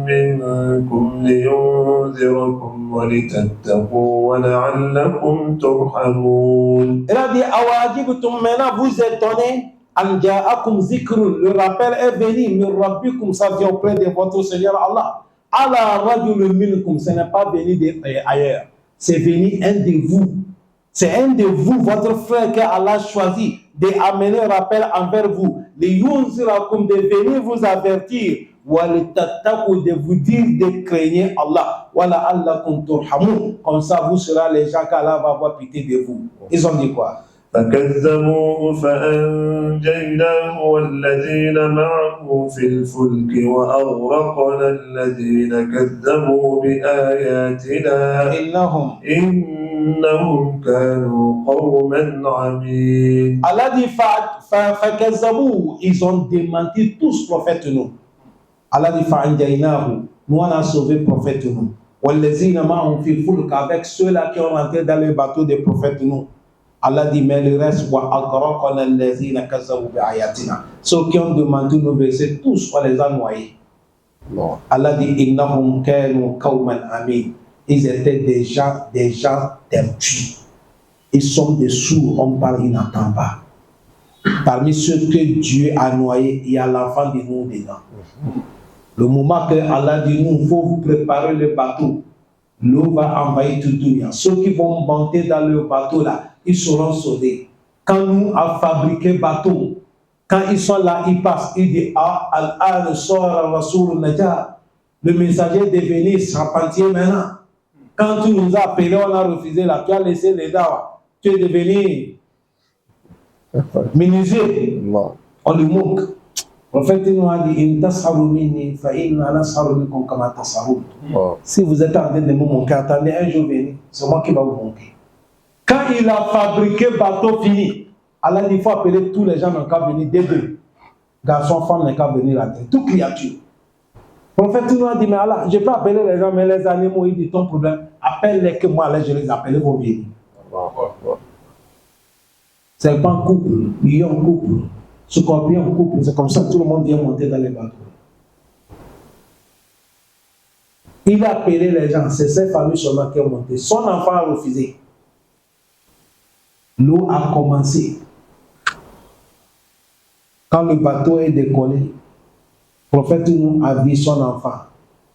منكم لينذركم ولتتقوا ولعلكم ترحمون. Il a dit أوعجبتم, maintenant vous étonnez, أن جاءكم ذكر, le rappel est venu, من ربكم, ça vient auprès de votre Seigneur Allah. على رجل منكم, ce n'est pas venu d'ailleurs, c'est venu un de vous. C'est un de vous, votre frère, que Allah choisit d'amener un rappel envers vous. De venir vous avertir. De vous dire de craigner Allah. Comme ça, vous serez les gens qu'Allah va avoir pitié de vous. Ils ont dit quoi? فكذبوه فأنجيناه والذين معه في الفلك وأغرقنا الذين كذبوا بآياتنا إنهم كانوا قوما عمين. Allah dit فكذبوه, ils ont démenti tous prophètes nous. Allah dit فأنجيناه, nous on a sauvé prophètes nous. والذين معه في الفلك, avec ceux-là qui ont rentré dans le bateau des prophètes nous. Allah dit, mais le reste, ceux qui ont demandé nos versets, tous, on les a noyés. Allah dit, innahum kanu qawman amin. Ils étaient des gens têtus. Ils sont des sourds, on parle, ils n'entendent pas. Parmi ceux que Dieu a noyés, il y a l'enfant de nous dedans. Le moment que Allah dit nous, il faut vous préparer le bateau. L'eau va envahir tout dunya. Ceux qui vont monter dans le bateau là, ils seront sauvés. Quand nous avons fabriqué le bateau, quand ils sont là, ils passent, ils disent ah, Al-An sort al-Rasoul Najah. Le messager est devenu charpentier maintenant. Quand tu nous as appelés, on a refusé là, tu as laissé les dawa. Tu es devenu menuisier. On le moque. Le prophète nous a dit si vous êtes en train de me moquer, attendez un jour venir, c'est moi qui va vous moquer. Quand il a fabriqué le bateau fini, Allah dit il faut appeler tous les gens qui ont venir, des deux. Garçons, femmes, qui ont venir là, toute créature. Le prophète nous a dit mais Allah, je peux appeler les gens, mais les animaux, il dit ton problème, appelle-les que moi, là, je les appelle, vont venir. Serpent couple, lion couple, scorpion couple, c'est comme ça que tout le monde vient monter dans les bateaux. Il a appelé les gens, c'est cette famille seulement qui est montée. Son enfant a refusé. L'eau a commencé. Quand le bateau est décollé, le prophète nous a vu son enfant.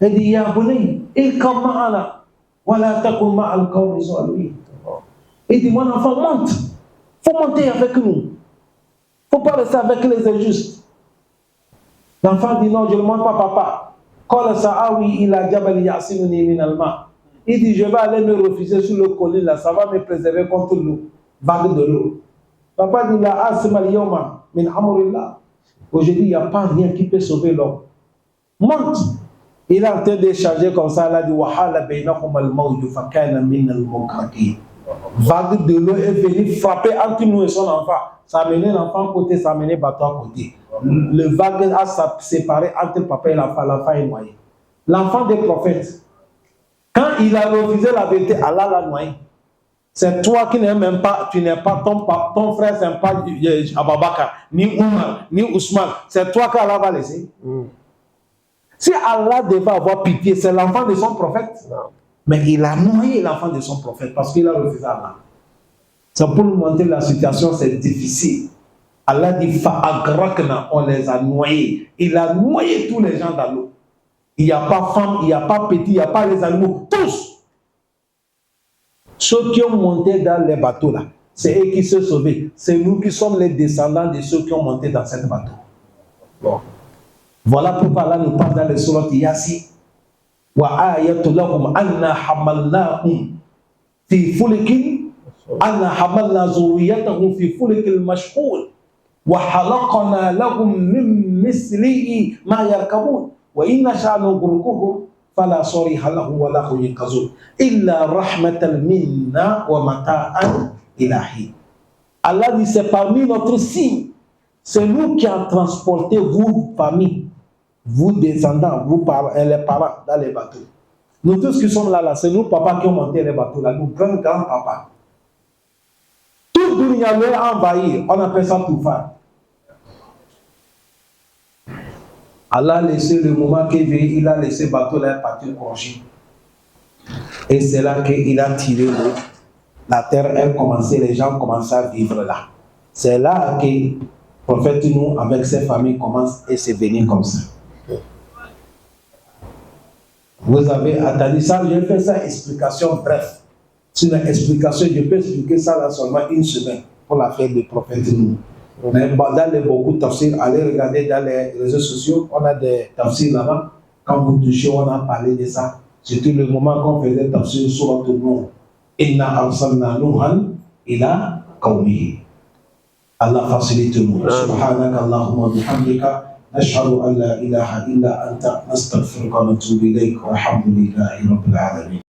Il dit Ya bunay, irkab ma'ana, wa la takun ma'al qawmi zalimin. Il dit mon enfant monte. Il faut monter avec nous. Il ne faut pas rester avec les injustes. L'enfant dit non, je ne monte pas, papa. Il dit je vais aller me refuser sur le colline là, ça va me préserver contre l'eau, vague de l'eau. Papa dit la asmal yawma min amrillah. Aujourd'hui, il n'y a pas rien qui peut sauver l'homme. Monte. Il est en train d'échanger comme ça, il a dit wahala bainahum al-mawju fa kana min al-mukraqin. Vague de l'eau est venue frapper entre nous et son enfant. Ça a mené l'enfant côté, ça a mené le bateau à côté. Le vague a séparé entre papa et l'enfant. L'enfant est noyé. L'enfant des prophètes, quand il a refusé la vérité, Allah l'a noyé. C'est toi qui n'es même pas, tu n'es pas ton frère, c'est pas Ababakar, ni Oumar, ni Ousmane. C'est toi qu'Allah va laisser. Si Allah devait avoir pitié, c'est l'enfant de son prophète. Non. Mais il a noyé l'enfant de son prophète parce qu'il a refusé Allah. C'est pour nous montrer la situation, c'est difficile. Allah dit Fa'agrakna, on les a noyés. Il a noyé tous les gens dans l'eau. Il n'y a pas femme, il n'y a pas petit, il n'y a pas les animaux, tous. Ceux qui ont monté dans les bateaux là, c'est eux qui se sont sauvés. C'est nous qui sommes les descendants de ceux qui ont monté dans ces bateaux. Bon. Voilà pourquoi Allah nous parle dans les sourates Yasin. وآية لهم أنا حملناهم في فلك أنا حملنا ذريتهم في فلك المشحون وحلقنا لهم من مثله ما يركبون وإن نشأ نغرقهم فلا صريخ لهم ولا هم ينقذون إلا رحمة منا ومتاعا إلى حين. Allah dit c'est parmi notre signe, c'est nous qui avons transporté vous parmi vous descendants, vous les parents dans les bateaux. Nous tous qui sommes là, c'est nous papas qui ont monté les bateaux là, nous grands-papas. Tout le monde est envahi, on appelle ça Toufan. Allah a laissé le moment qu'il a laissé le bateau là partir crocher. Et c'est là qu'il a tiré l'eau. La terre a commencé, les gens commencent à vivre là. C'est là que le prophète nous, avec ses familles, commence à se venir comme ça. Vous avez attendu ça, je fais ça, explication bref. C'est une explication, je peux expliquer ça là seulement une semaine pour la fête du prophète nous. Mais dans les beaucoup de tafsirs, allez regarder dans les réseaux sociaux, on a des tafsirs là-bas. Quand vous touchez, on a parlé de ça. C'était le moment qu'on faisait tafsir sur le nom. Inna arsalna Nuhan ila qawmihi. Allah facilite nous. Subhanaka Allahumma bihamdika. نشهد أن لا إله إلا أنت نستغفرك ونتوب إليك والحمد لله رب العالمين.